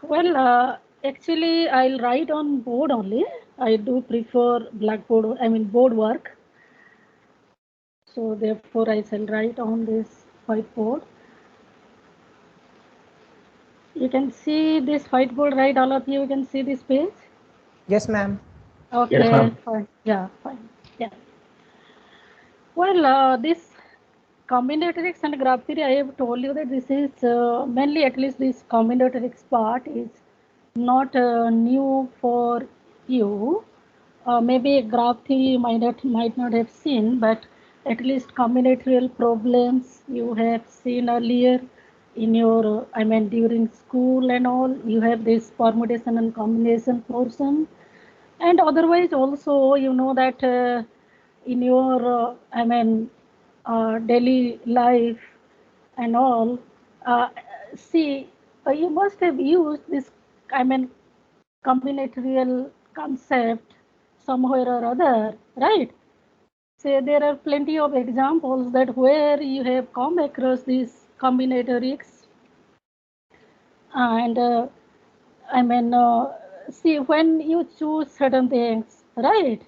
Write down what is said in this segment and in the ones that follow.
Well, actually, I'll write on board only. I do prefer blackboard, I mean board work. So therefore, I shall write on this whiteboard. You can see this whiteboard, right? All of you can see this page. Yes, ma'am. Yes, Okay, ma'am. fine. Yeah, fine. Yeah. Well, this combinatorics and graph theory, I have told you that this is mainly, at least this combinatorics part is not new for you. Maybe graph theory might not have seen, but at least combinatorial problems you have seen earlier in your, I mean, during school and all. You have this permutation and combination portion, and otherwise also you know that in your daily life and all, uh, see, you must have used this, I mean, combinatorial concept somewhere or other, right? So there are plenty of examples that where you have come across these combinatorics, and I mean, see, when you choose certain things, right?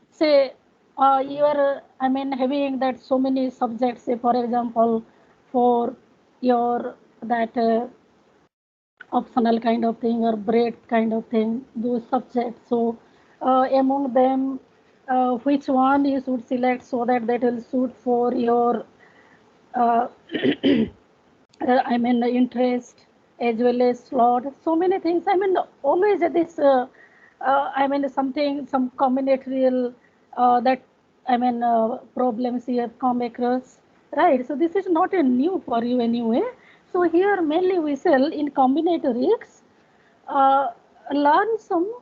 Say, you are, I mean, having that so many subjects, say, for example, for your that optional kind of thing or breadth kind of thing, those subjects. So, among them, which one you should select so that that will suit for your uh, I mean, interest as well as slot. So many things. I mean, always this. I mean, something, some combinatorial that I mean problems you have come across, right? So this is not a new for you anyway. So here mainly we sell in combinatorics, uh, learn some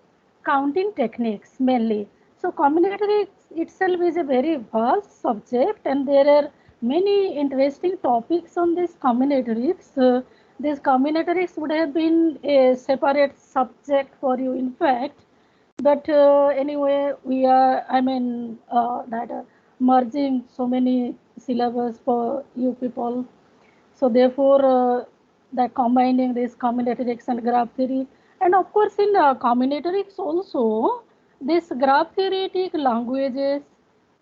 counting techniques mainly. So combinatorics itself is a very vast subject, and there are many interesting topics on this combinatorics. This combinatorics would have been a separate subject for you, in fact. But anyway, we are, I mean, that merging so many syllabus for you people. So therefore, that combining this combinatorics and graph theory, and of course in combinatorics also, this graph theoretic languages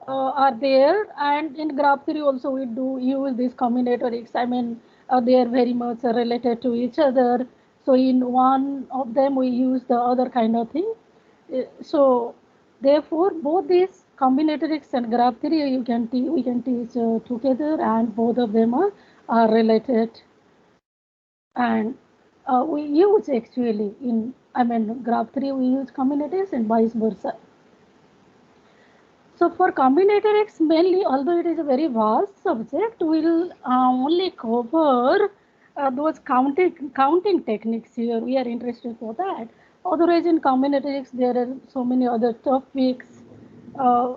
are there, and in graph theory also we do use these combinatorics. I mean, they are very much related to each other. So in one of them we use the other kind of thing. So therefore, both these combinatorics and graph theory we can teach together, and both of them are related, and we use actually in, I mean, graph theory we use combinatorics and vice versa. So for combinatorics mainly, although it is a very vast subject, we'll only cover those counting techniques here. We are interested for that. Otherwise, in combinatorics, there are so many other topics. Uh,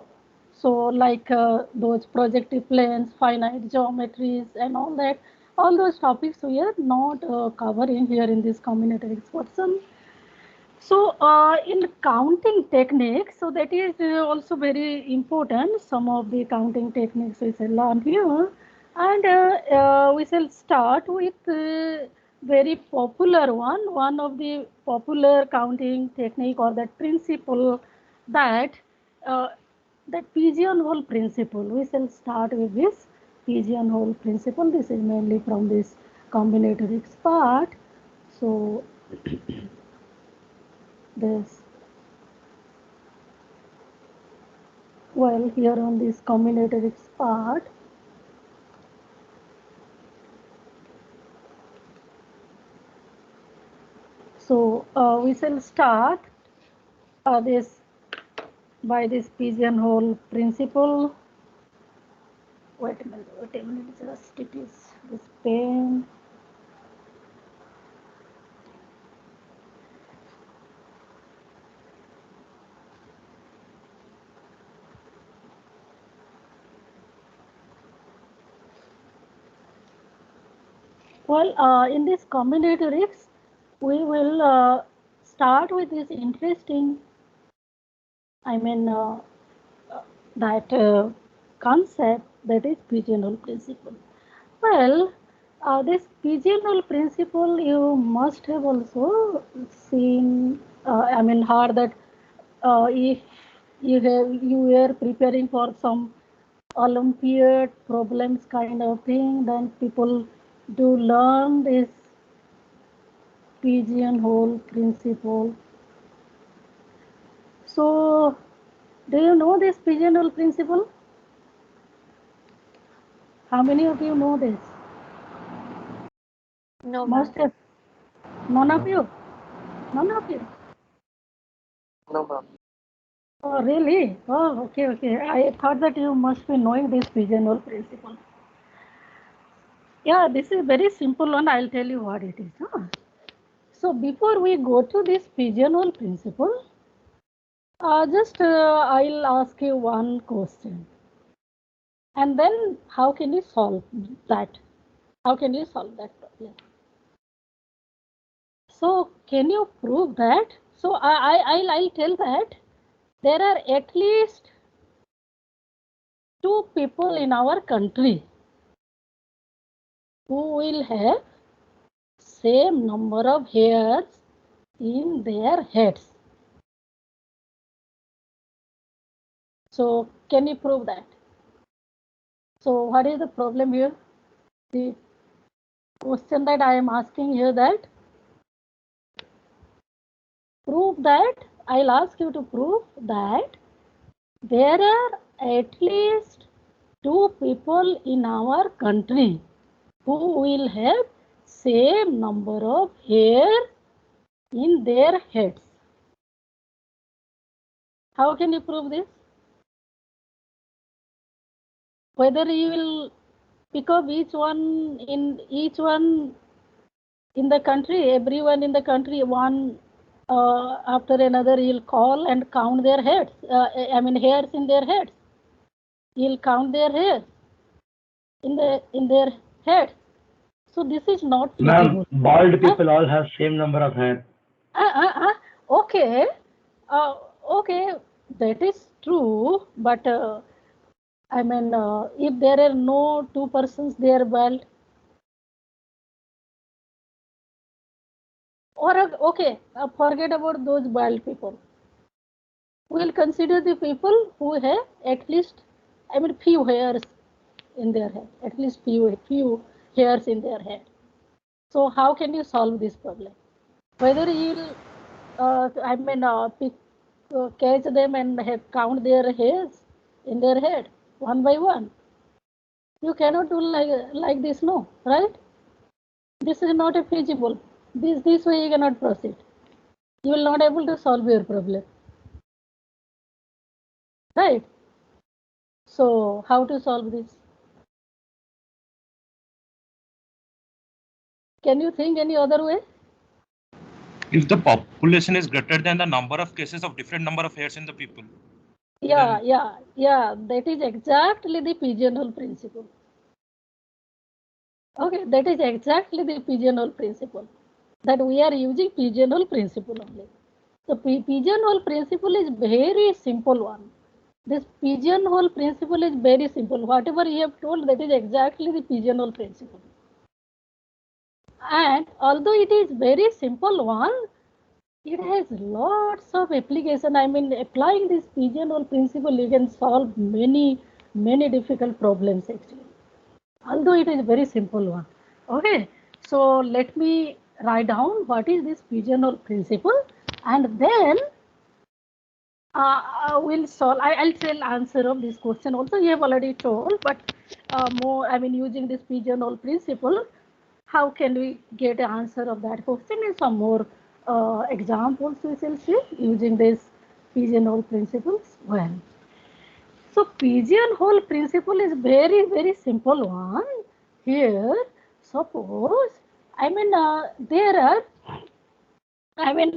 so like those projective planes, finite geometries, and all that. All those topics we are not covering here in this combinatorics portion. So, in counting techniques, so that is also very important. Some of the counting techniques we shall learn here, and we shall start with very popular one. One of the popular counting technique or that principle, that uh, that pigeonhole principle. We shall start with this pigeonhole principle. This is mainly from this combinatorics part. So this. Well, here on this combinatorics part, so we shall start this by this pigeonhole principle. Wait a minute, just it is this pen. Well, in this combinatorics, we will start with this interesting, I mean, that concept, that is pigeonhole principle. Well, This pigeonhole principle you must have also seen, heard that if you were preparing for some Olympiad problems kind of thing, then people do learn this pigeonhole principle. So, do you know this pigeonhole principle? How many of you know this? No, Most ma'am. of none of you. None of you. No, ma'am. Oh, really? Oh, okay, okay. I thought that you must be knowing this pigeonhole principle. Yeah, this is very simple one. I'll tell you what it is. Huh? So before we go to this pigeonhole principle, just I'll ask you one question. And then how can you solve that? How can you solve that problem? So can you prove that? So I'll tell that there are at least two people in our country who will have same number of hairs in their heads. So can you prove that? So what is the problem here? The question that I am asking here, that prove that, I'll ask you to prove that there are at least two people in our country who will have same number of hair in their heads. How can you prove this? Whether you will pick up each one in the country, everyone in the country, one after another, you'll call and count their heads. Hairs in their heads. You'll count their hairs in their heads. So this is not feasible. Ma'am, bald people all have same number of hair. Okay, uh, okay, that is true. But if there are no two persons, they are bald. Or okay, forget about those bald people. We'll consider the people who have at least, few hairs in their head, at least few hairs in their head. So how can you solve this problem? Whether you'll, pick, catch them and count their hairs in their head one by one. You cannot do like this, no, right? This is not a feasible. This way you cannot proceed. You will not able to solve your problem, right? So how to solve this? Can you think any other way? If the population is greater than the number of cases of different number of hairs in the people. Yeah, that is exactly the pigeonhole principle. Okay, that is exactly the pigeonhole principle. That we are using pigeonhole principle only. The pigeonhole principle is very simple one. This pigeonhole principle is very simple. Whatever you have told, that is exactly the pigeonhole principle. And although it is very simple one, it has lots of application. Applying this pigeonhole principle, you can solve many difficult problems actually. Although it is very simple one. Okay, so let me write down what is this pigeonhole principle, and then we'll solve. I'll tell answer of this question also. You have already told, but more. Using this pigeonhole principle, how can we get an answer of that question? And some more examples we shall see using this pigeonhole principles. Well, so pigeonhole principle is very simple one. Here, suppose there are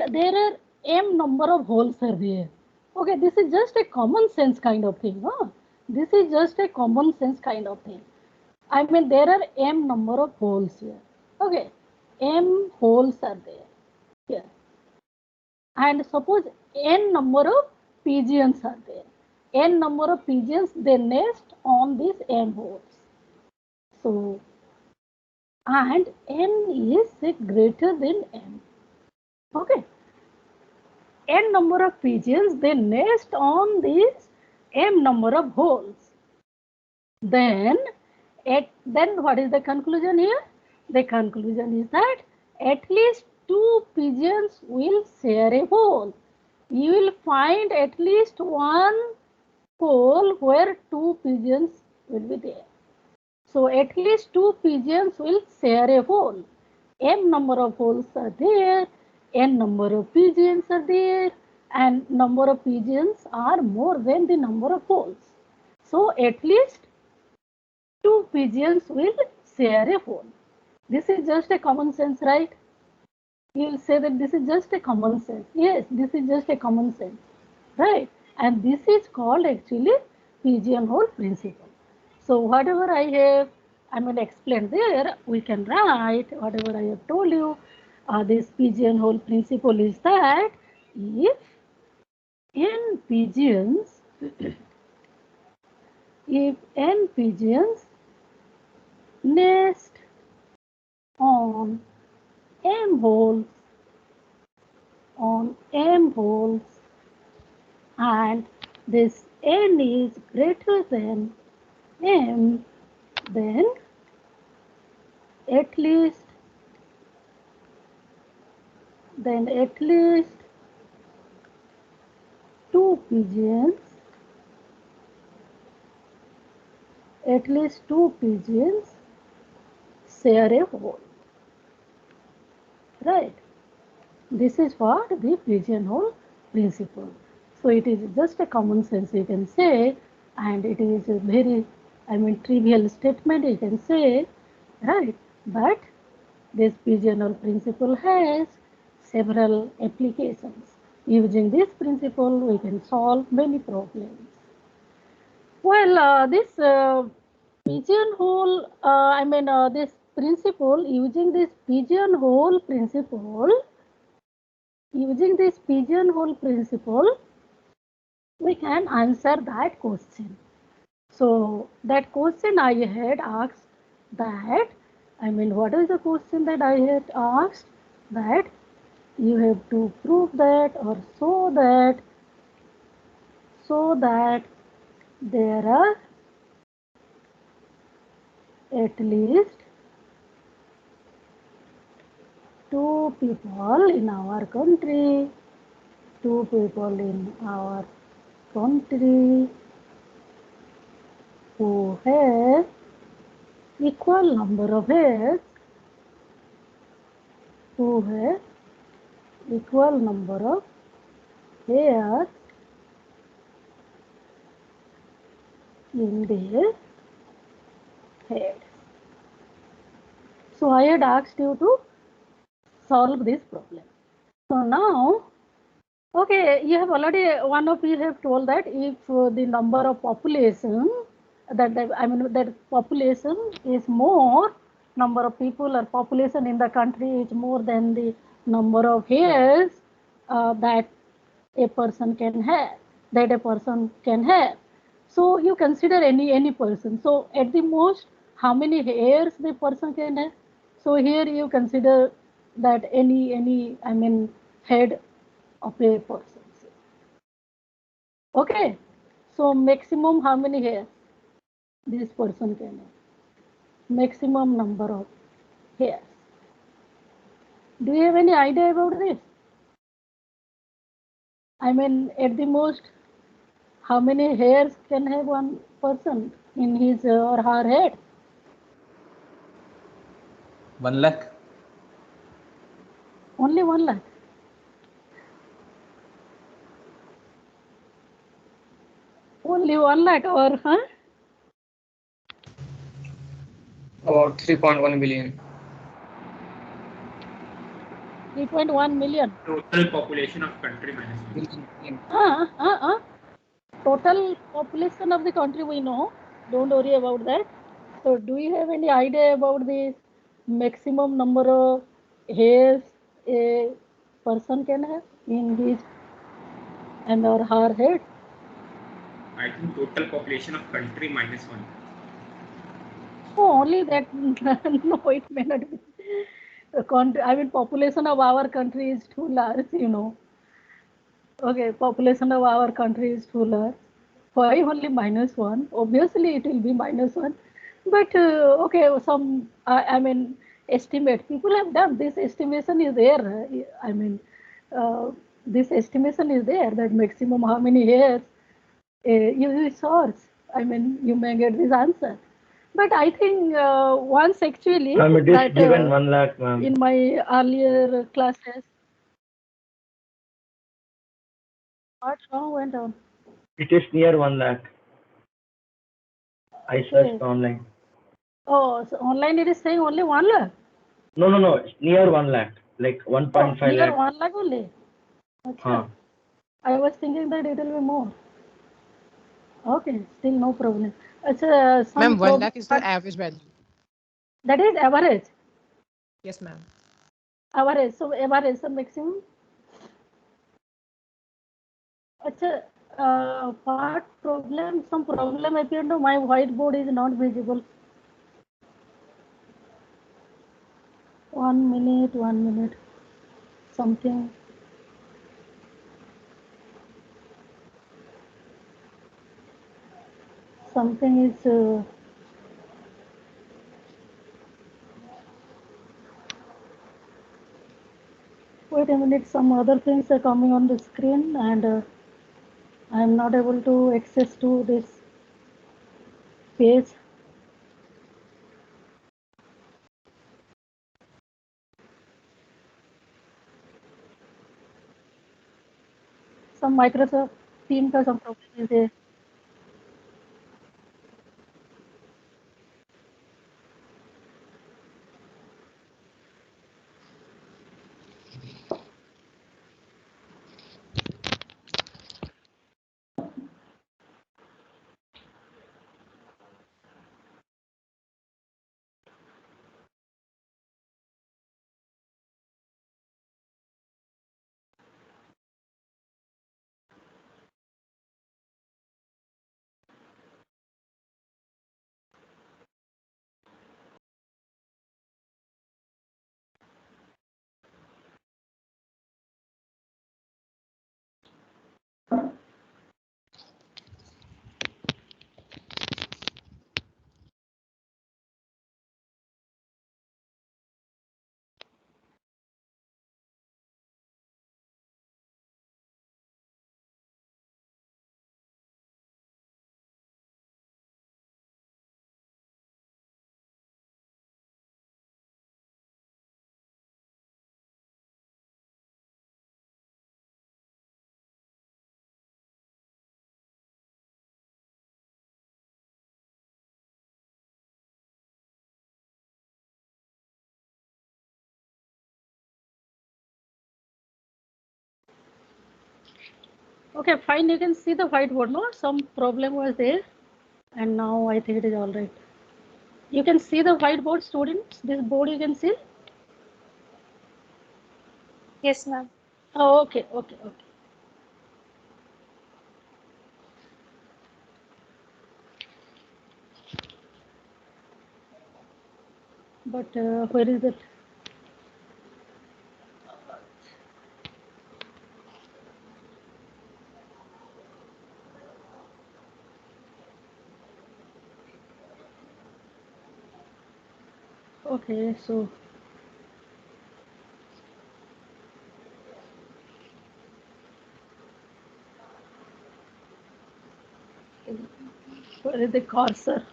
there are m number of holes are there. Okay, this is just a common sense kind of thing. No? This is just a common sense kind of thing. There are m number of holes here. Okay, m holes are there here. And suppose n number of pigeons are there. N number of pigeons, they nest on these m holes. So and n is greater than m. Okay. N number of pigeons, they nest on this m number of holes. Then what is the conclusion here? The conclusion is that at least 2 pigeons will share a hole. You will find at least one hole where 2 pigeons will be there. So at least 2 pigeons will share a hole. M number of holes are there, n number of pigeons are there, and number of pigeons are more than the number of holes. So at least 2 pigeons will share a hole. This is just a common sense, right? You will say that this is just a common sense. Yes, this is just a common sense, right? And this is called actually pigeonhole principle. So whatever I have, explained there, we can write whatever I have told you. This pigeonhole principle is that if n pigeons, if n pigeons nest on m holes, and this n is greater than m, then at least 2 pigeons share a hole, right? This is what the pigeonhole principle. So it is just a common sense, you can say, and it is a very trivial statement, you can say, right? But this pigeonhole principle has several applications. Using this principle, we can solve many problems. Well, this pigeonhole, this principle, using this pigeonhole principle, we can answer that question. So that question I had asked that, what is the question that I had asked? That you have to prove that or show that there are at least 2 people in our country who have equal number of hairs, in their head. So I had asked you to solve this problem. So now, okay, you have already, one of you have told that if the number of population, that population is more, number of people or population in the country is more than the number of hairs that a person can have, So you consider any person. So at the most, how many hairs the person can have? So here you consider that any head of a person. Okay. So maximum how many hairs this person can have? Maximum number of hairs. Do you have any idea about this? At the most, how many hairs can have one person in his or her head? 1 lakh. Only 1 lakh. Only 1 lakh or huh? About 3.1 billion. 3.1 million. Total population of country minus one. Total population of the country we know. Don't worry about that. So do you have any idea about the maximum number of hairs a person can have in his and or her head? I think total population of country minus one. Oh, only that. No, it may not be. I mean, population of our country is too large, you know. Okay, population of our country is too large. Why only -1? Obviously, it will be -1. But okay, I mean, estimate. People have done this estimation is there. I mean, uh, this estimation is there that maximum how many hairs you will search. I mean, you may get this answer. But I think once actually Ma'am, it is that given 1 lakh, ma'am. in my earlier classes, what wrong went on? It is near 1 lakh. I Okay. searched online. Oh, so online it is saying only 1 lakh. No, no, no. It's near 1 lakh. Like Oh, 1.5 near lakh. 1 lakh only. Huh. Acha. I was thinking that it will be more. Okay, still no problem. Acha, some Ma'am, 1 problem. lakh is the average value. That is average. Yes, ma'am. Average. So average, so maximum. Acha, what problem? Some problem appeared to my whiteboard is not visible. 1 minute, 1 minute. Something. Something is. Wait a minute, some other things are coming on the screen and I am not able to access to this page. Some Microsoft Teams का some problem is there. Okay, fine. You can see the whiteboard. No, some problem was there, and now I think it is all right. You can see the whiteboard, students. This board you can see. Yes, ma'am. Oh, okay, okay, okay. But where is it? Okay, so where is the cursor?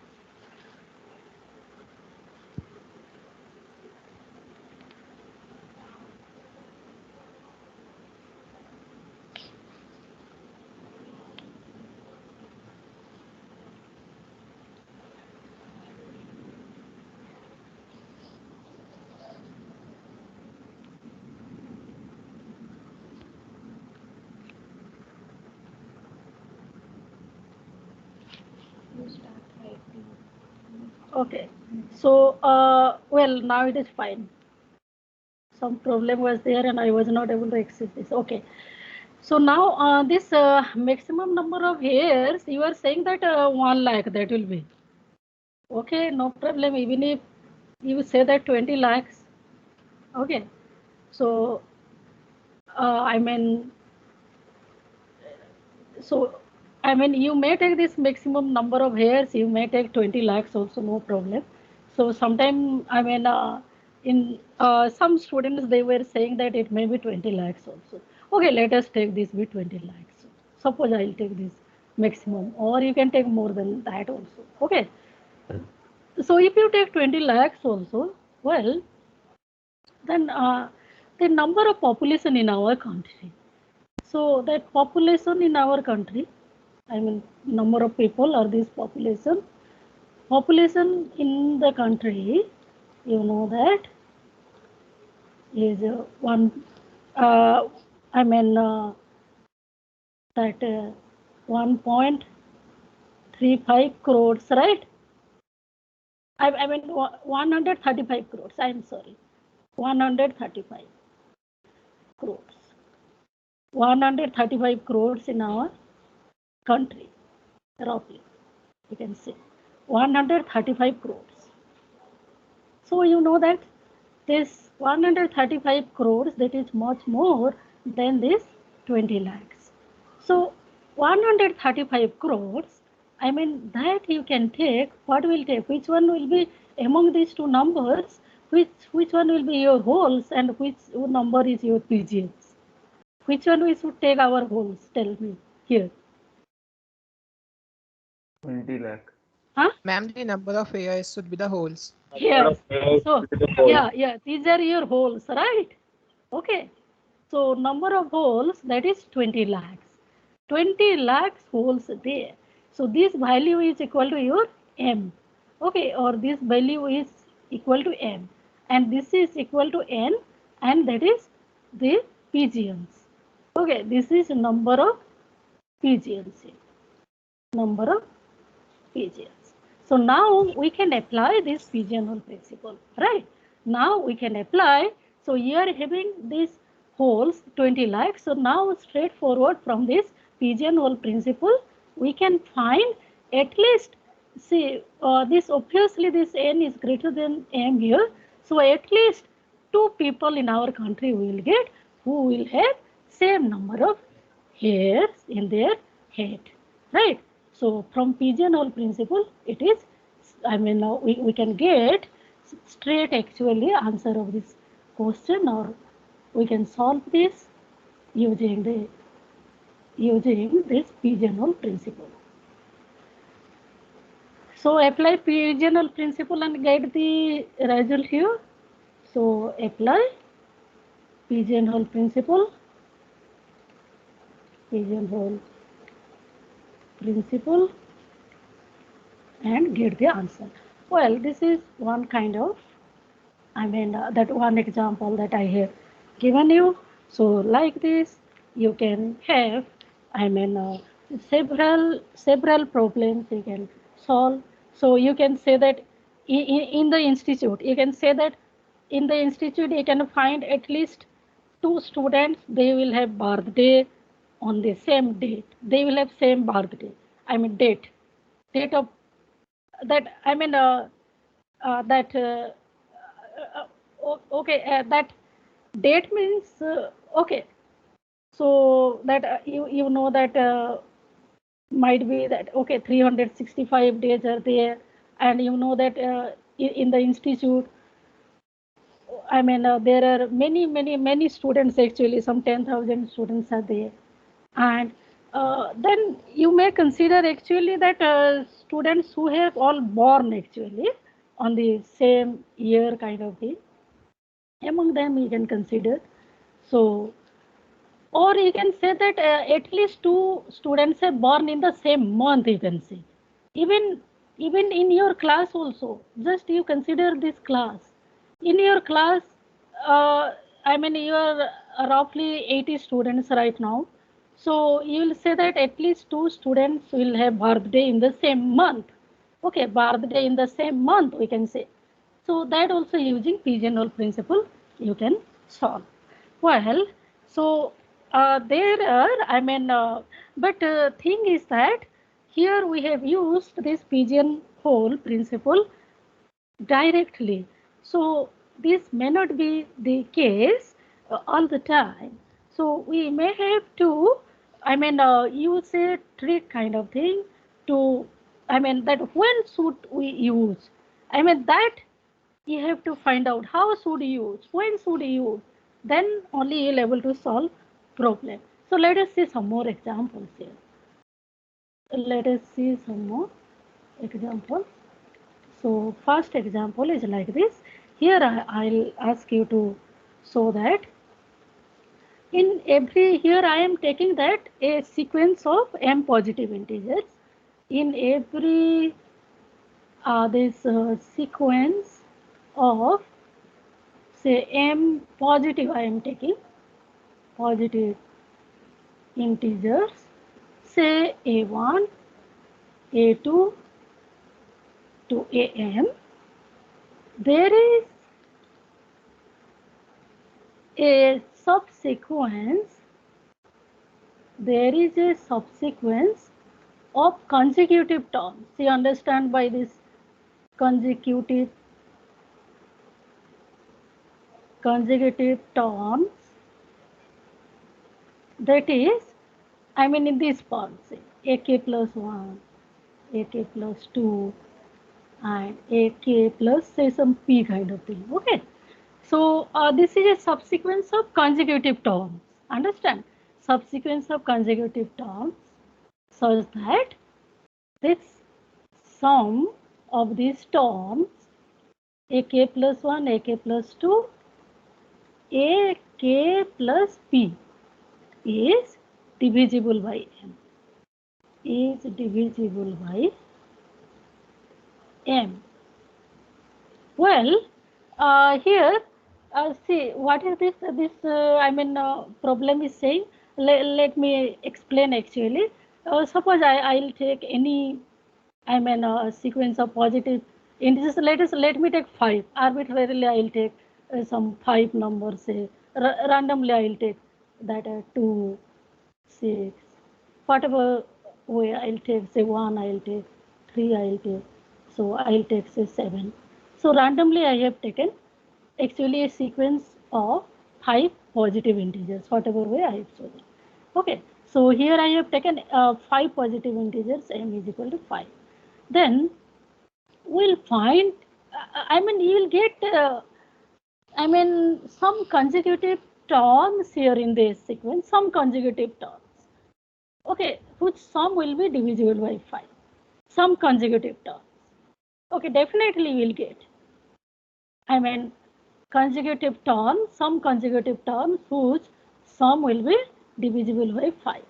Okay, so well, now it is fine. Some problem was there and I was not able to access this. Okay, so now this maximum number of hairs, you are saying that 1 lakh that will be. Okay, no problem. Even if you say that 20 lakhs, okay. So, I mean, so, I mean, you may take this maximum number of hairs, you may take 20 lakhs also, no problem. So, sometime, I mean, in some students, they were saying that it may be 20 lakhs also. Okay, let us take this with 20 lakhs. Suppose I'll take this maximum, or you can take more than that also. Okay. So, if you take 20 lakhs also, well, then the number of population in our country. So that population in our country, I mean number of people or this population in the country, you know that is uh, I mean that 1.35 crores, right? I mean 135 crores. I'm sorry, 135 crores. 135 crores in our country, roughly, you can say 135 crores. So you know that this 135 crores, that is much more than this 20 lakhs. So 135 crores, I mean that you can take, what will take, which one will be among these two numbers, which one will be your wholes and which number is your PGMs? Which one we should take our wholes? Tell me here. 20 lakh. Huh? Ma'am, the number of hairs should be the holes. Yes. So yeah, these are your holes, right? Okay. So number of holes, that is 20 lakhs. 20 lakhs holes there. So this value is equal to your M. Okay, or this value is equal to M. And this is equal to N, and that is the PGMs. Okay, this is number of PGMs. Number of PGMs. So now we can apply this pigeonhole principle, right? Now we can apply. So you are having these holes 20 lakhs. So now straightforward from this pigeonhole principle, we can find at least, see, this obviously this N is greater than M here. So at least 2 people in our country will get who will have same number of hairs in their head, right? So from pigeonhole principle, it is, I mean, we can get straight actually answer of this question, or we can solve this using this pigeonhole principle. So apply pigeonhole principle and get the result here. So apply pigeonhole principle, and get the answer. Well, this is one kind of, I mean, that one example that I have given you. So like this, you can have, I mean, several problems you can solve. So you can say that in the institute, you can say that in the institute you can find at least 2 students, they will have birthday on the same date. They will have same birthday. I mean date of that. I mean that. Okay, that date means okay. So that you know that might be that okay 365 days are there, and you know that in the institute, I mean there are many students actually, some 10,000 students are there, and then you may consider actually that students who have all born actually on the same year kind of thing, among them you can consider. So, or you can say that at least 2 students are born in the same month, you can say. Even in your class also, just you consider this class. In your class, I mean you are roughly 80 students right now. So you will say that at least 2 students will have birthday in the same month. Okay, birthday in the same month, we can say. So that also using pigeonhole principle you can solve. Well, so there are, I mean, but thing is that here we have used this pigeonhole principle directly. So this may not be the case all the time. So we may have to, use a trick kind of thing to, that when should we use? That you have to find out how should you use, when should you use, then only you'll able to solve problem. So let us see some more examples here. Let us see some more examples. So first example is like this. Here I'll ask you to show that in every, here I am taking that a sequence of m positive integers. In every this sequence of say m positive, I am taking positive integers, say a1, a2 to am. There is a subsequence. There is a subsequence of consecutive terms. You understand by this consecutive terms, that is, in this form, say ak plus 1, ak plus 2, and ak plus say some p kind of thing. Okay, so this is a subsequence of consecutive terms. Understand? Subsequence of consecutive terms such that this sum of these terms ak plus 1, ak plus 2, ak plus p is divisible by m. Is divisible by m. Well, here see what is this? This problem is saying. Let me explain actually. Suppose I'll take any sequence of positive integers. Let me take 5. Arbitrarily I'll take some 5 numbers. Say randomly I'll take that 2, 6, whatever way I'll take. Say 1, I'll take 3, I'll take. So I'll take say 7. So randomly I have taken actually a sequence of 5 positive integers, whatever way I have chosen. Okay, so here I have taken 5 positive integers, m is equal to 5. Then we'll find, you will get, some consecutive terms here in this sequence, some consecutive terms. Okay, whose sum will be divisible by 5. Some consecutive terms. Okay, definitely we'll get. Consecutive terms, some consecutive terms whose sum will be divisible by 5.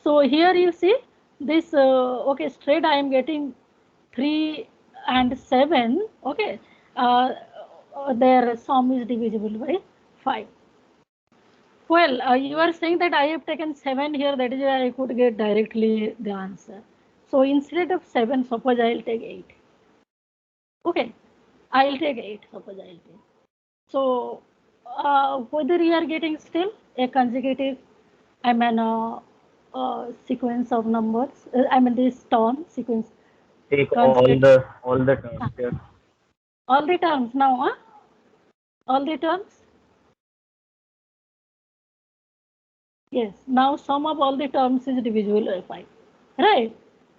So here you see this, okay, straight I am getting 3 and 7, okay, their sum is divisible by 5. Well, you are saying that I have taken 7 here, that is why I could get directly the answer. So instead of 7, suppose I will take 8. Okay, I will take 8, suppose I will take. So whether you are getting still a consecutive, sequence of numbers, this term sequence. Take all the terms here. All the terms now, huh? All the terms. Yes. Now sum of all the terms is divisible by 5, right?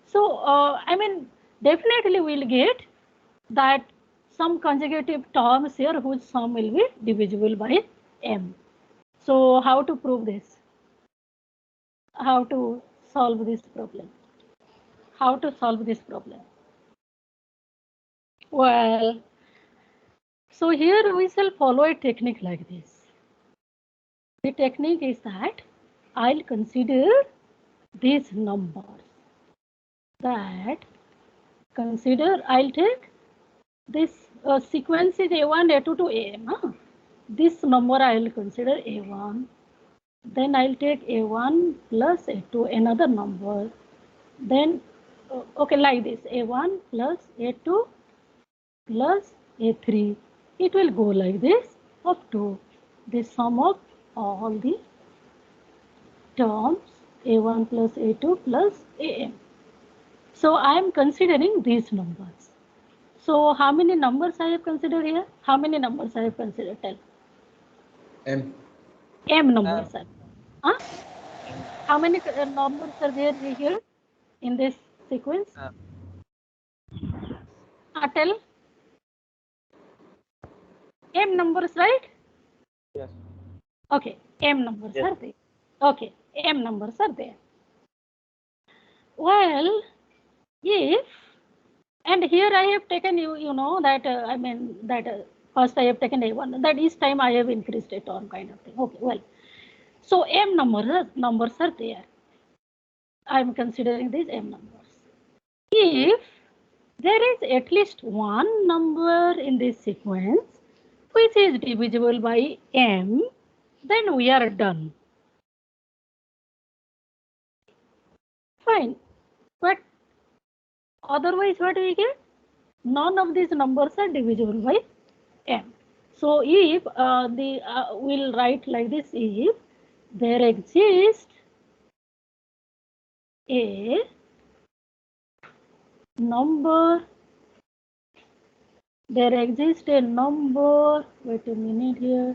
So definitely we'll get that some consecutive terms here whose sum will be divisible by m. So how to prove this? How to solve this problem? How to solve this problem? Well, so here we shall follow a technique like this. The technique is that I'll consider these numbers. I'll take this sequence is a1, a2 to am. Huh? This number I will consider a1. Then I'll take a1 plus a2, another number. Then, okay, like this, a1 plus a2 plus a3. It will go like this up to the sum of all the terms a1 plus a2 plus am. So I am considering these numbers. So how many numbers I have considered here? How many numbers I have considered? Tell. M. M numbers are. Huh? How many numbers are there here in this sequence? Tell. M numbers, right? Yes. Okay, M numbers Yes. are there. Okay, M numbers are there. Well, if, and here I have taken you know that I mean that first I have taken A1, that each time I have increased a term kind of thing. Okay, well, so M numbers are there. I am considering these M numbers. If there is at least one number in this sequence which is divisible by M, then we are done. Fine, but otherwise what we get? None of these numbers are divisible by M. So if we'll write like this: if there exists a number, there exists a number. Wait a minute here.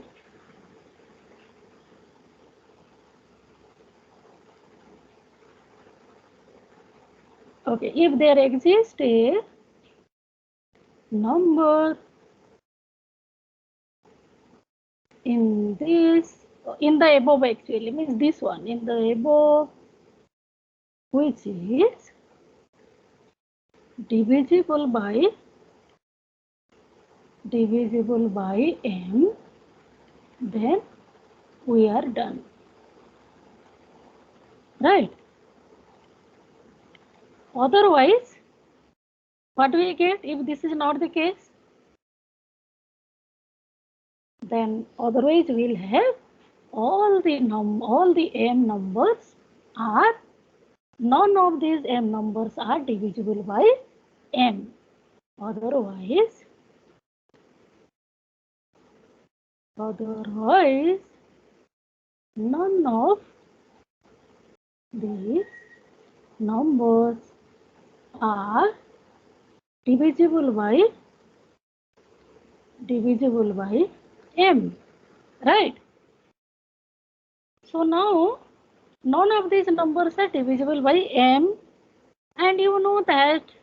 Okay, if there exists a number in this, in the above actually means this one, in the above, which is divisible by M, then we are done. Right? Otherwise, what we get if this is not the case? Then otherwise we'll have all the M numbers are, none of these M numbers are divisible by M. Otherwise none of these numbers are divisible by M, right? So now none of these numbers are divisible by M, and you know that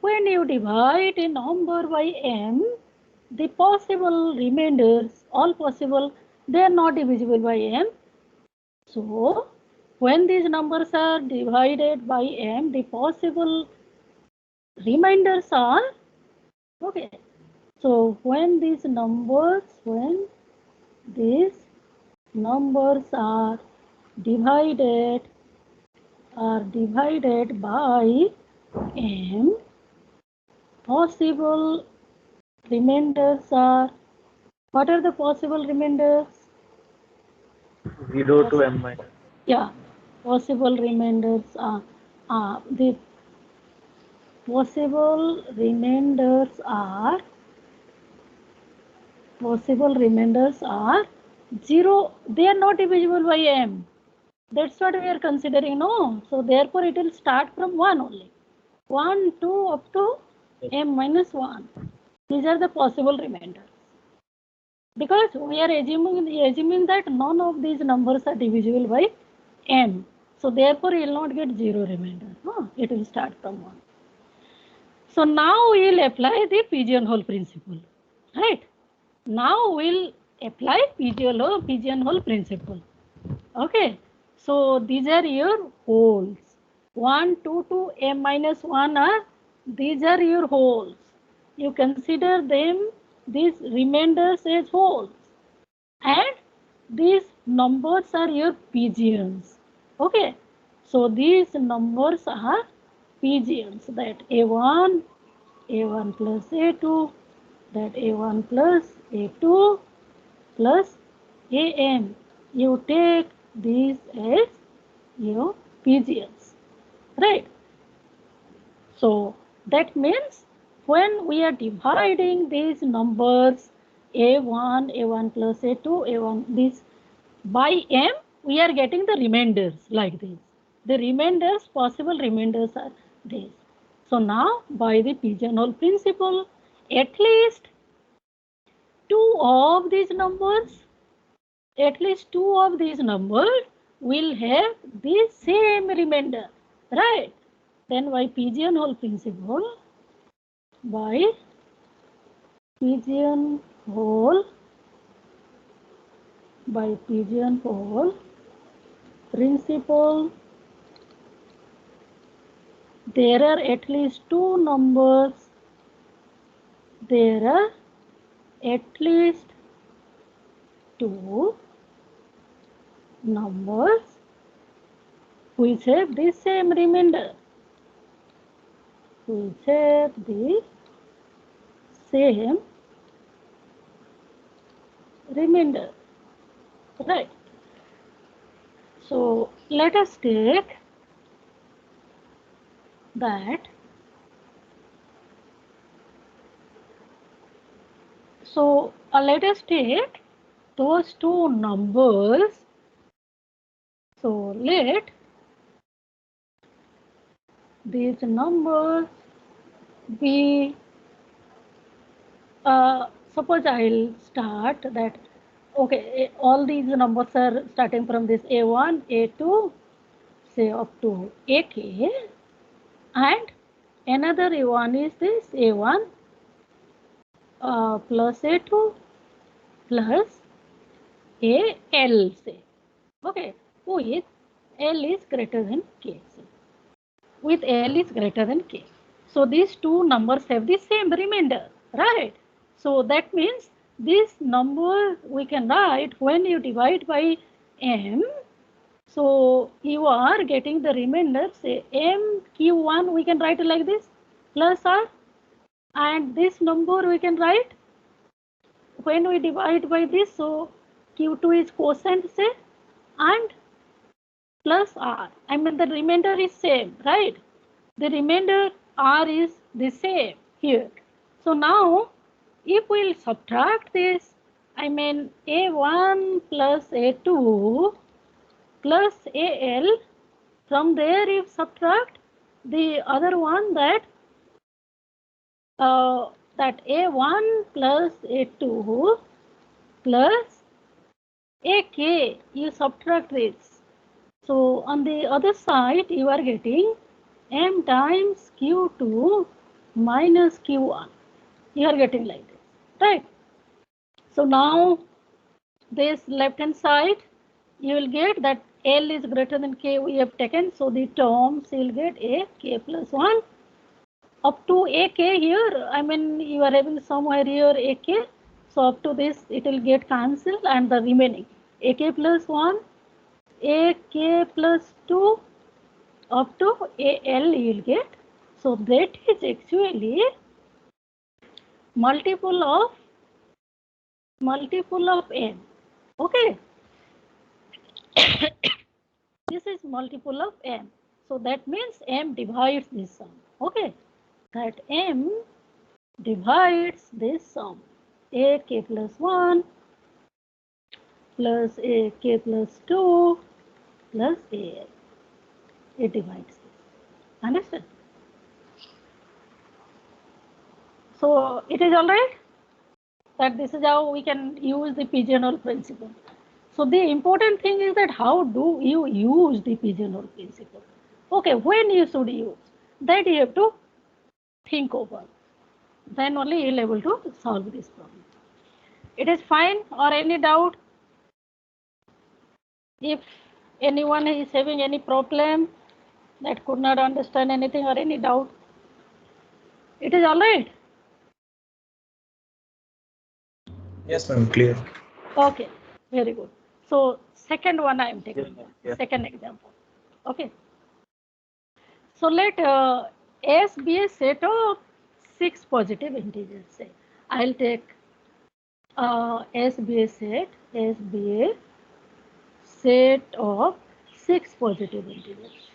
when you divide a number by M, the possible remainders, all possible, they are not divisible by M. So when these numbers are divided by M, the possible remainders are, okay. So when these numbers are divided by M, possible remainders are, what are the possible remainders? 0 to M minus. Yeah, possible remainders are the possible remainders are 0. They are not divisible by M. That's what we are considering, no? So therefore it will start from 1 only. 1, 2 up to M minus 1. These are the possible remainders. Because we are assuming that none of these numbers are divisible by M. So therefore you will not get 0 remainder. No? It will start from 1. So now we will apply the pigeonhole principle. Right? Now we'll apply pigeonhole principle. Okay. So these are your holes. 1, 2 to M minus 1 are, these are your holes. You consider them, these remainders as holes. And these numbers are your pigeons. Okay. So these numbers are pigeons, that A1 plus A2, that A1 plus A2 plus AM. You take these as your pigeons, right? So that means when we are dividing these numbers A1 plus A2, A1, this by M, we are getting the remainders like this. The remainders, possible remainders are these. So now by the pigeonhole principle, at least two of these numbers will have the same remainder, right? Then by pigeonhole principle, principle, there are at least two numbers. There are at least two numbers which have the same remainder. Right. So let us take that. So let us take those two numbers. So let these numbers be, suppose I'll start that, okay, all these numbers are starting from this A1, A2, say up to AK, and another A1 is this A1 plus A2 plus AL, say, okay, with L is greater than K, with L is greater than K. So these two numbers have the same remainder, right? So that means this number we can write when you divide by M. So you are getting the remainder, say MQ1 we can write it like this, plus R, and this number we can write when we divide by this, so Q2 is quotient, say, and plus R. I mean the remainder is same, right? The remainder R is the same here. So now if we'll subtract this, I mean A1 plus A2 plus AL, from there if subtract the other one, that A1 plus A2 plus AK, you subtract this. So on the other side you are getting M times Q2 minus Q1. You are getting like this, right? So now this left hand side you will get that L is greater than K we have taken, so the terms you will get A K plus 1 up to AK here. I mean you are having somewhere here AK, so up to this it will get cancelled, and the remaining AK plus 1, AK plus 2 up to AL you will get. So that is actually multiple of M. Okay. This is multiple of M. So that means M divides this sum. Okay. That M divides this sum. AK plus 1 plus AK plus 2 plus AL. It divides this. Understand? So it is alright that this is how we can use the pigeonhole principle. So the important thing is that how do you use the pigeonhole principle? Okay, when you should use, that you have to think over. Then only you will able to solve this problem. It is fine, or any doubt? If anyone is having any problem that could not understand anything or any doubt, it is all right. Yes, ma'am, clear. Okay, very good. So second one I am taking, second example. Okay. So let S be a set of 6 positive integers. Say I'll take S be a set of 6 positive integers.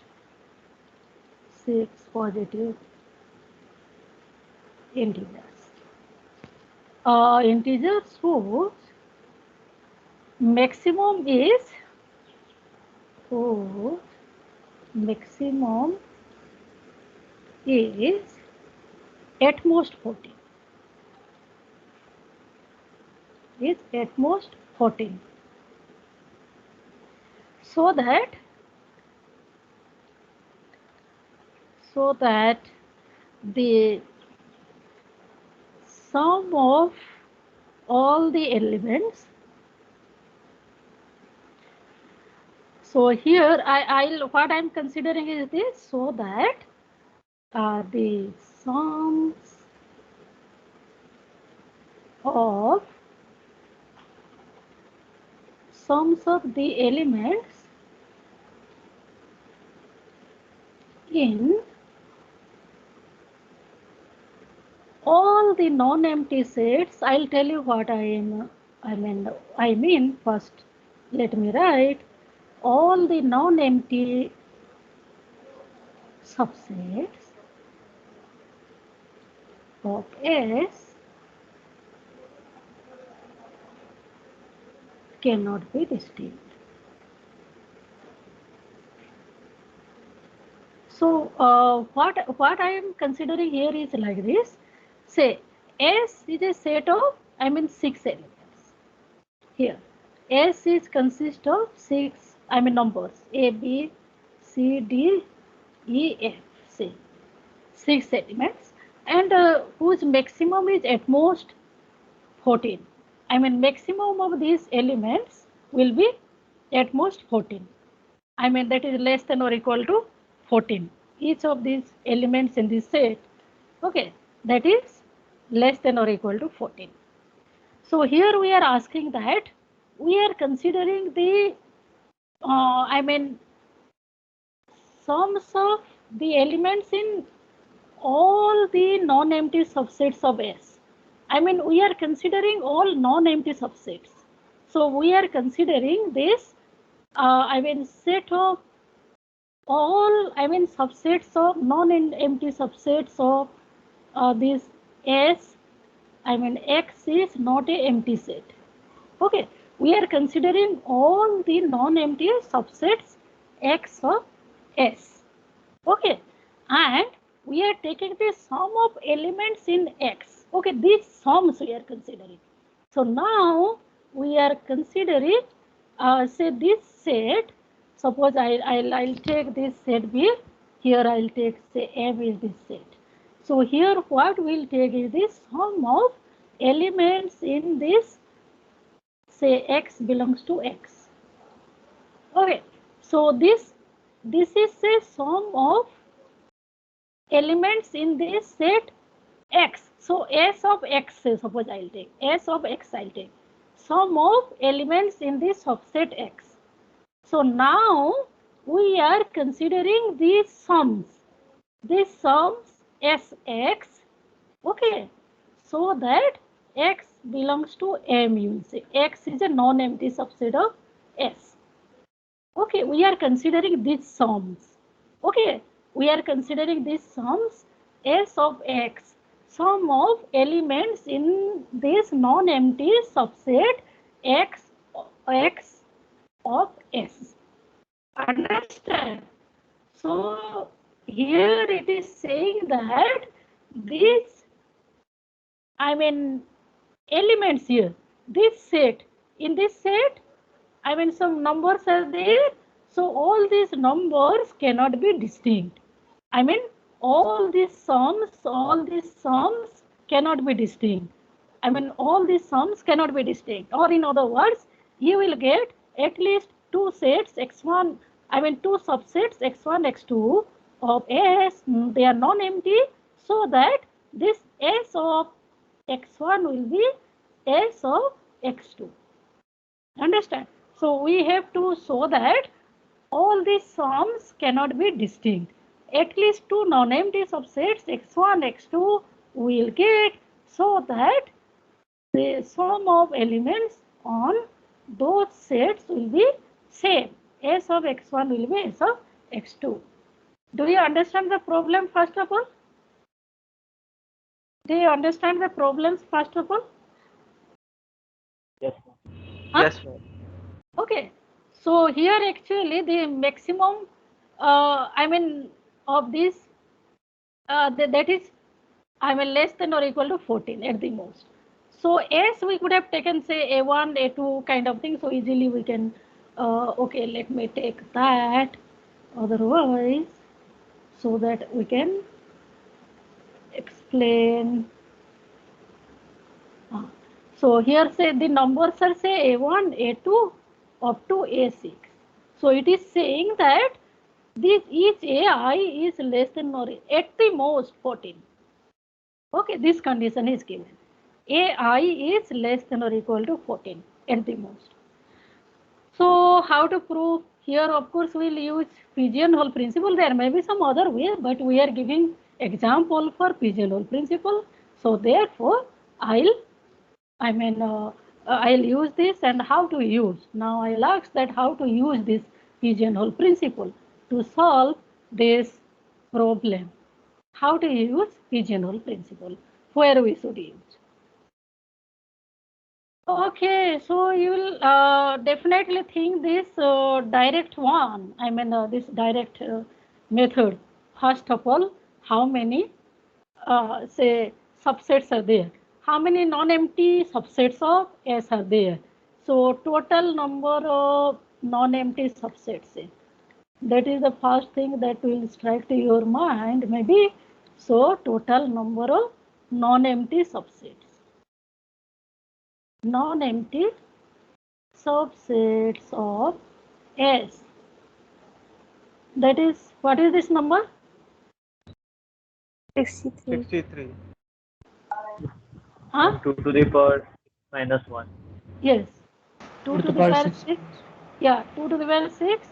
6 positive integers. Integers whose maximum is is at most 14. Is at most 14. So that the sum of all the elements. So here I'll what I'm considering is this, so that the sums of the elements in all the non-empty sets. I'll tell you what I mean first. Let me write all the non-empty subsets of S cannot be distinct. So what I am considering here is like this. Say S is a set of 6 elements. Here S is consist of 6 numbers A, B, C, D, E, F, C. 6 elements, and whose maximum is at most 14. Maximum of these elements will be at most 14. That is less than or equal to 14. Each of these elements in this set, okay, that is less than or equal to 14. So here we are asking that we are considering the sums of the elements in all the non-empty subsets of S. We are considering all non-empty subsets. So we are considering this set of all subsets of non-empty subsets of this S. X is not a empty set. Okay, we are considering all the non-empty subsets X of S. Okay, and we are taking the sum of elements in X. Okay, these sums we are considering. So now we are considering say this set. Suppose I'll take this set B. Here I'll take say M is this set. So here what we'll take is the sum of elements in this, say X belongs to X. Okay, so this is a sum of elements in this set X. So S of X, suppose I'll take S of X, I'll take sum of elements in this subset X. So now we are considering these sums Sx, okay, so that X belongs to M, you will say X is a non-empty subset of S. Okay, we are considering these sums. Okay, we are considering these sums S of X, sum of elements in this non-empty subset X of S. Understand? So here it is saying that these elements here, this set, in this set some numbers are there, so all these numbers cannot be distinct. All these sums cannot be distinct. All these sums cannot be distinct, or in other words, you will get at least two sets X1, two subsets X1, X2 of S, they are non-empty, so that this S of X1 will be S of X2. Understand? So we have to show that all these sums cannot be distinct. At least two non-empty subsets X1, X2 will get, so that the sum of elements on those sets will be same. S of X1 will be S of X2. Do you understand the problem first of all? Do you understand the problems first of all? Yes. Huh? Yes, ma'am. Okay. So here actually the maximum of this that is, I mean, less than or equal to 14 at the most. So S we could have taken, say, A1, A2 kind of thing. So easily we can, okay, let me take that. Otherwise, so that we can explain. So here say the numbers are say A1, A2 up to A6. So it is saying that this each AI is less than or at the most 14. Okay, this condition is given. AI is less than or equal to 14 at the most. So how to prove? Here, of course, we'll use pigeonhole principle. There may be some other way, but we are giving example for pigeonhole principle. So therefore, I'll use this and how to use. Now I'll ask that how to use this pigeonhole principle to solve this problem. How to use pigeonhole principle, where we should use. Okay, so you will definitely think this direct one, this direct method. First of all, how many say subsets are there? How many non-empty subsets of S are there? So total number of non-empty subsets. That is the first thing that will strike to your mind maybe. So total number of non-empty subsets. Non-empty subsets of S. That is, what is this number? 63. Huh? 2 to the power minus 1. Yes. 2 to the power 6. Yeah, 2 to the power 6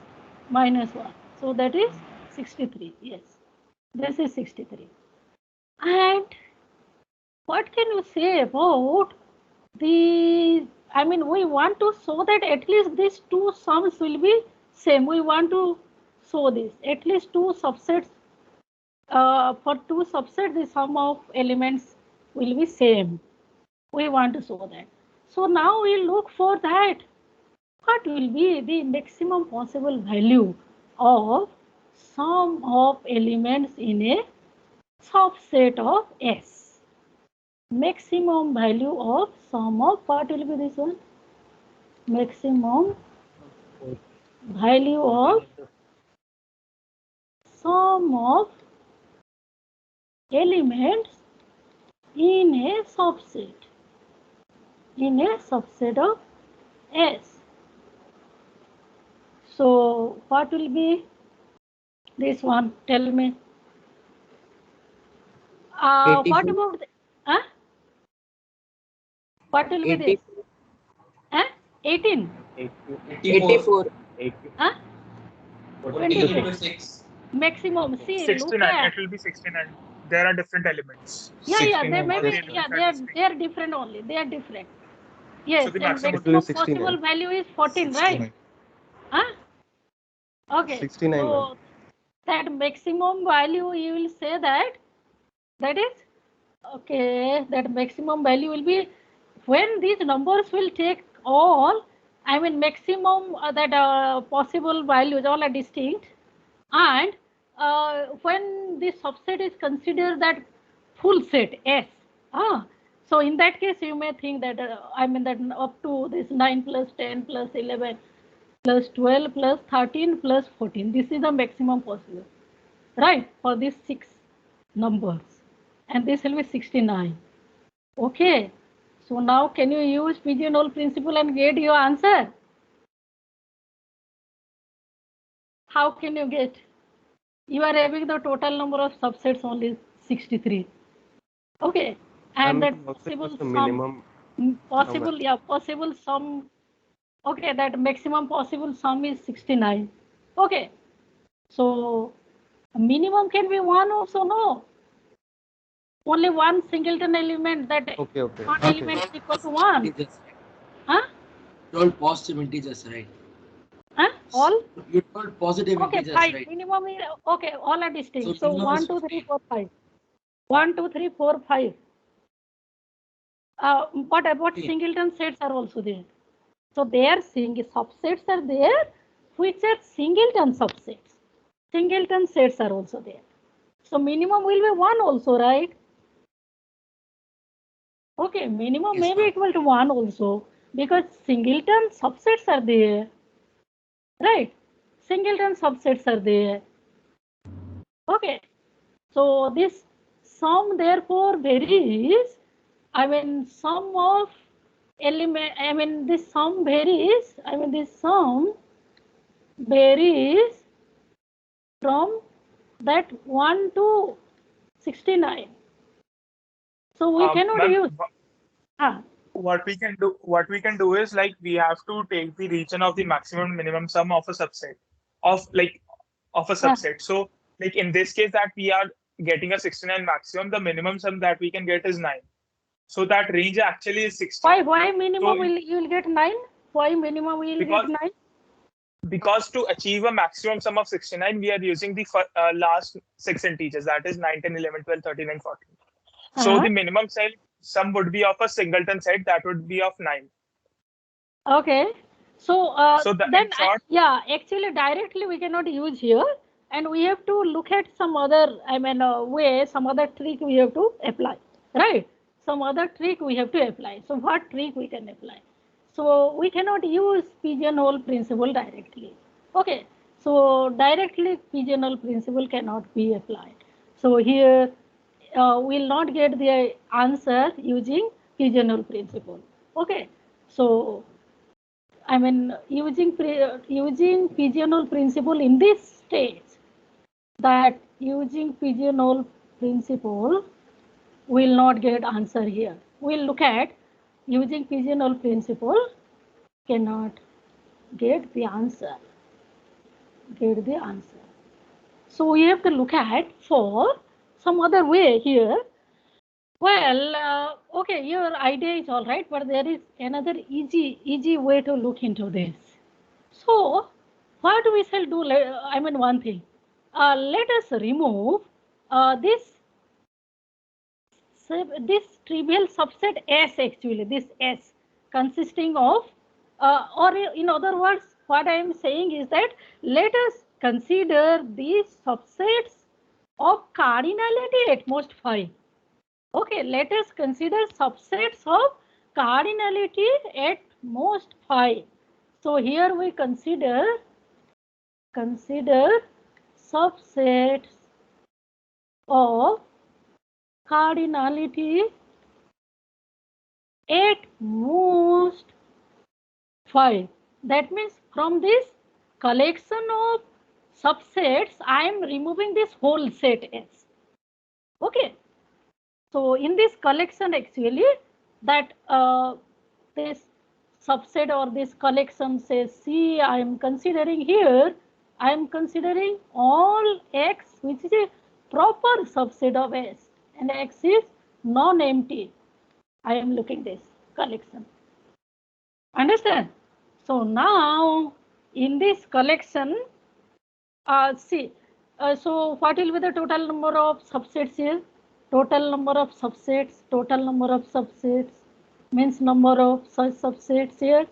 minus 1. So that is 63. Yes. This is 63. And what can you say about the, we want to show that at least these two sums will be same. We want to show this. At least two subsets, for two subsets, the sum of elements will be same. We want to show that. So now we look for that. What will be the maximum possible value of sum of elements in a subset of S? Maximum value of sum of, what will be this one? Maximum value of sum of elements in a subset of S. So what will be this one? Tell me. What about the, what will be this? 18? 84. 26. Maximum. See, 69. look at. It will be 69. There are different elements. Yeah, they may be. Yeah, they are different only. They are different. Yes, So the and maximum maximum possible value is 14, 69. Right? Huh? Okay. 69. So that maximum value, you will say that is okay. That maximum value will be when these numbers will take all. Maximum that possible values all are distinct, and when the subset is considered that full set S. So in that case, you may think that that up to this 9 plus 10 plus 11 plus 12 plus 13 plus 14. This is the maximum possible, right? For these 6 numbers, and this will be 69. Okay. So now can you use pigeonhole principle and get your answer? How can you get? You are having the total number of subsets only 63. Okay. And that possible sum, possible sum. Okay, that maximum possible sum is 69. Okay. So minimum can be 1 also, no? Only one singleton element, that one element is equal to 1. Huh? All positive integers, right? Huh? All? You told positive integers, 5. right? Minimum is, okay, all are distinct. So minimum 1, is 2, 3, 4, 5. 1, 2, 3, 4, 5. What about singleton sets are also there? So their subsets are there, which are singleton subsets. Singleton sets are also there. So minimum will be 1 also, right? Okay, minimum Yes, may be ma'am. equal to 1 also, because singleton subsets are there, right? Singleton subsets are there. Okay, so this sum therefore varies. I mean, sum of element, I mean, this sum varies, I mean, this sum varies from that 1 to 69. So we cannot Ma'am, use, ah, what we can do is like we have to take the region of the maximum minimum sum of a subset of like of a ah. subset. So like in this case that we are getting a 69 maximum, the minimum sum that we can get is 9. So that range actually is 60. Why So minimum will you will get 9? Why minimum will get because 9? because to achieve a maximum sum of 69, we are using the last 6 integers, that is 9, 10, 11, 12, 13, and 14. So the minimum sum would be of a singleton set, that would be of 9. Okay. So So the, then in short, yeah, actually directly we cannot use here, and we have to look at some other, I mean, way, some other trick we have to apply, right? Some other trick we have to apply. So what trick we can apply? So we cannot use pigeonhole principle directly. Okay. So directly pigeonhole principle cannot be applied. So here we'll not get the answer using pigeonhole principle. Okay. So I mean, using pigeonhole principle in this stage, that using pigeonhole principle will not get answer here. We'll look at using pigeonhole principle cannot get the answer. So we have to look at for some other way here. Well, okay, your idea is all right, but there is another easy way to look into this. So, what we shall do, I mean one thing, let us remove this trivial subset S actually, this S consisting of, or in other words, what I am saying is that let us consider these subsets of cardinality at most 5. Okay, let us consider subsets of cardinality at most 5. So here we consider subsets of cardinality at most 5. That means from this collection of subsets, I am removing this whole set S. Okay. So in this collection actually, that this subset or this collection says C, I am considering here, I am considering all X which is a proper subset of S, and X is non-empty. I am looking this collection. Understand? So now in this collection, see, so what will be the total number of subsets here? Total number of subsets means number of such subsets here.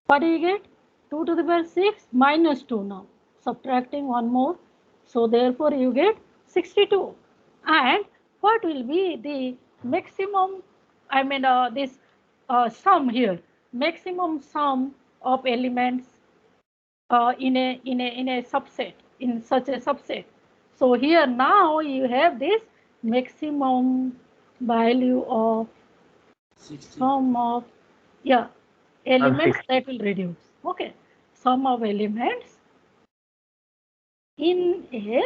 What do you get? 2 to the power 6 minus 2 now. Subtracting one more. So therefore you get 62. And what will be the maximum, I mean this sum here, maximum sum of elements in a subset, in such a subset. So here now you have this maximum value of 60. sum of elements that will reduce. Okay, sum of elements in a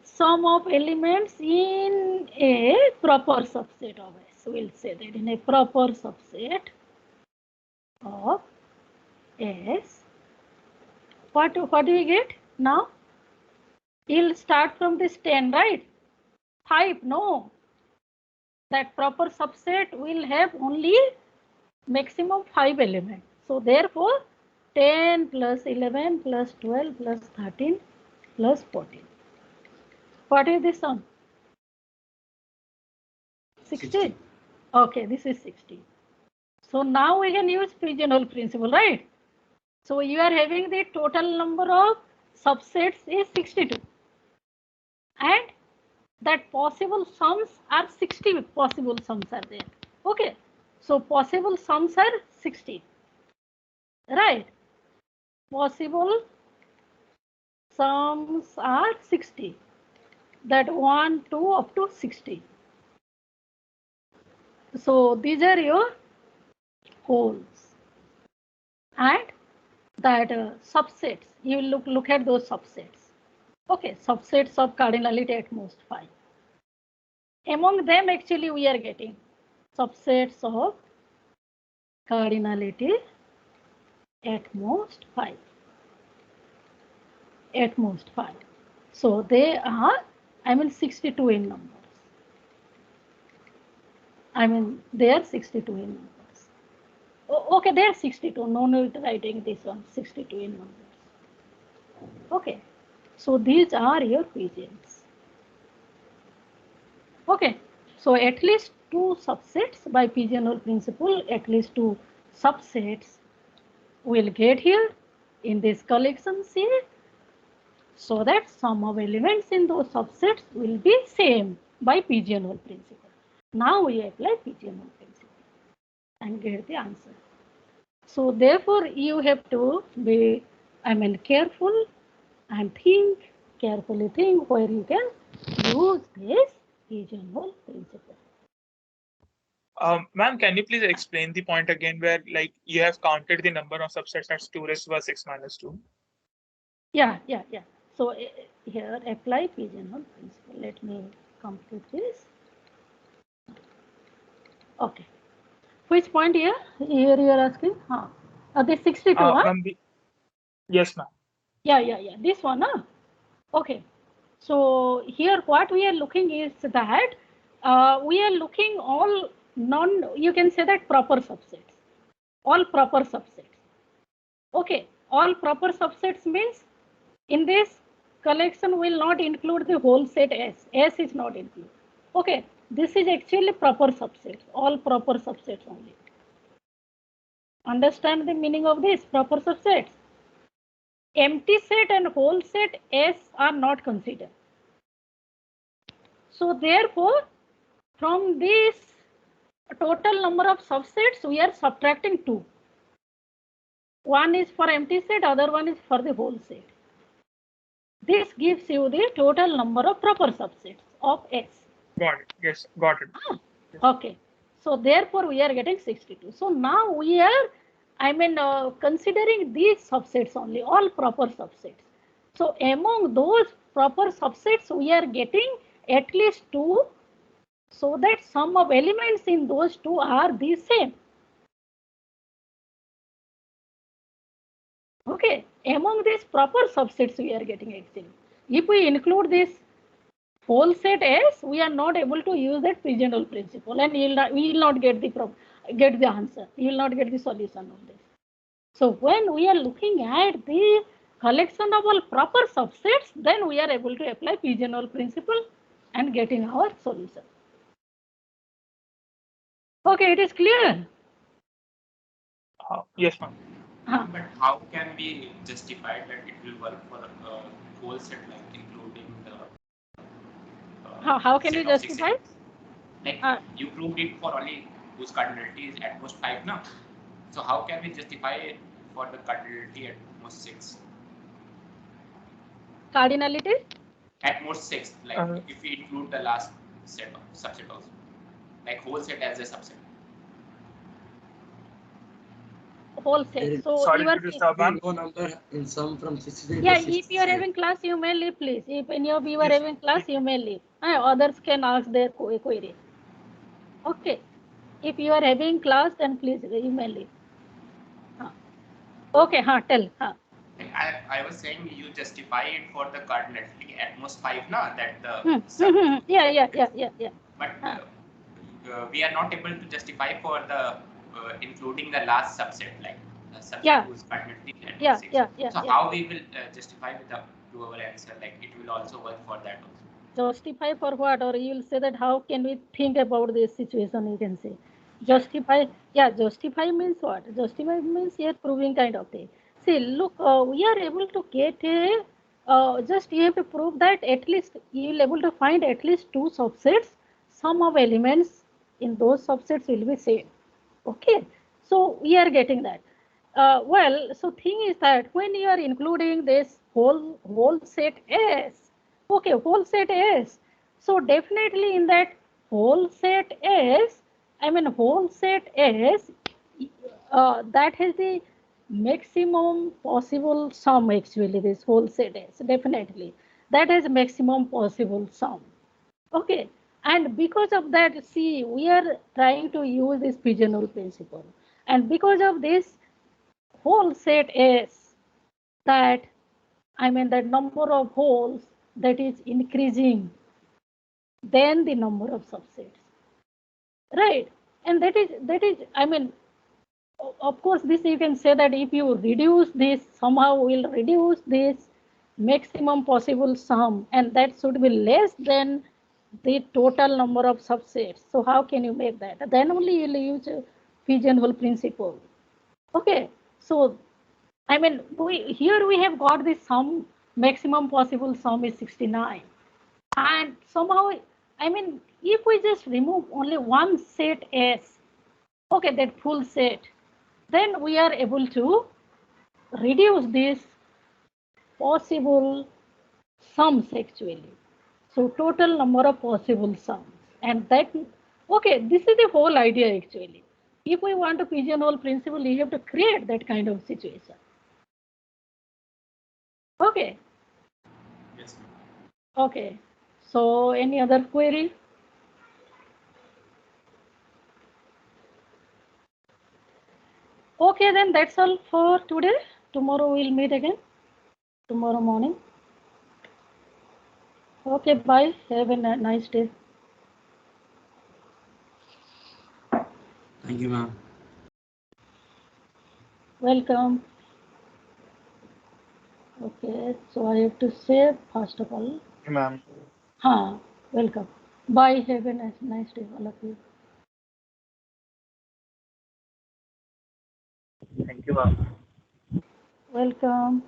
sum of elements in a proper subset of S. We'll say that in a proper subset of S. What do we get now? You'll start from this 10, right? 5, no. That proper subset will have only maximum 5 elements. So therefore 10 plus 11 plus 12 plus 13 plus 14. What is this sum? 60. Okay, this is 60. So now we can use pigeonhole principle, right? So you are having the total number of subsets is 62, and that possible sums are 60 possible sums are there. Okay, so possible sums are 60, right? Possible sums are 60, that 1, 2 up to 60. So these are your wholes, and that subsets, you will look at those subsets. Okay, subsets of cardinality at most 5. Among them, actually, we are getting subsets of cardinality at most 5. At most 5. So they are, 62 in numbers. They are 62 in numbers. Okay, they are 62. No need writing this one. 62 in numbers. Okay. So these are your pigeons. Okay. So at least 2 subsets by pigeonhole principle, at least 2 subsets will get here in this collection C, so that sum of elements in those subsets will be same by pigeonhole principle. Now we apply pigeonhole principle and get the answer. So therefore you have to be, careful and carefully think where you can use this pigeonhole principle. Ma'am, can you please explain the point again where like you have counted the number of subsets as 2 raised to the 6 minus 2? Yeah. So here apply pigeonhole principle. Let me complete this. Okay. Which point here? Here you are asking? This 62, huh? Yes, ma'am. Yeah. This one, huh? Okay. So here what we are looking is that we are looking all you can say that proper subsets. All proper subsets. Okay. All proper subsets means in this collection will not include the whole set S. S is not included. Okay. This is actually proper subsets. All proper subsets only. Understand the meaning of this proper subsets? Empty set and whole set S are not considered. So therefore, from this total number of subsets, we are subtracting 2. One is for empty set, other one is for the whole set. This gives you the total number of proper subsets of S. Got it. Yes, got it. Okay. So therefore, we are getting 62. So now we are, considering these subsets only, all proper subsets. So among those proper subsets, we are getting at least 2, so that sum of elements in those 2 are the same. Okay, among these proper subsets we are getting actually. If we include this whole set S, we are not able to use that pigeonhole principle, and we will not get the answer. You will not get the solution of this. So when we are looking at the collection of all proper subsets, then we are able to apply pigeonhole principle and getting our solution. Okay, it is clear? Yes, ma'am. But how can we justify that it will work for a whole set, like including the how can we justify? Like you proved it for only whose cardinality is at most 5 now. So how can we justify it for the cardinality at most 6? Cardinality? At most 6, like if we include the last subset also, like whole set as a subset. Whole set. So sorry you are to disturb, ma'am. No number in sum from 63 yeah, to 67. if you are having class, you may leave, please. If any of you are having class, you may leave. Others can ask their query. Okay. If you are having class, then please, you may leave. Okay, tell. I was saying you justify it for the cardinality at most 5 now, that the Yeah. But we are not able to justify for the including the last subset, like the subset whose cardinality at 6. So how we will justify with to our answer, like it will also work for that also. Justify for what? Or you will say that how can we think about this situation, you can say. Justify, justify means what? Justify means here proving kind of thing. See, look, we are able to get a just you have to prove that at least you will able to find at least two subsets. Sum of elements in those subsets will be same. Okay, so we are getting that. Well, so thing is that when you are including this whole set S, okay, whole set S. So definitely in that whole set S, I mean whole set S, that has the maximum possible sum actually. This whole set S definitely that has maximum possible sum. Okay, and because of that, see, we are trying to use this pigeonhole principle, and because of this whole set S, that I mean the number of holes that is increasing than the number of subsets, right? And that is I mean, of course, this you can say that if you reduce this somehow will reduce this maximum possible sum, and that should be less than the total number of subsets. So how can you make that? Then only you'll use pigeonhole principle. Okay, so I mean, here we have got the sum, maximum possible sum is 69, and somehow I mean, if we just remove only one set S, okay, that full set, then we are able to reduce this possible sums actually. So total number of possible sums, and that, okay, this is the whole idea actually. If we want to pigeonhole principle, you have to create that kind of situation. Okay. Yes. Okay. So any other query? Okay, then that's all for today. Tomorrow we'll meet again. Tomorrow morning. Okay, bye. Have a nice day. Thank you, ma'am. Welcome. Okay, so I have to say first of all. Ma'am. Welcome. Bye. Have a nice day, all of you. Thank you, ma'am. Welcome.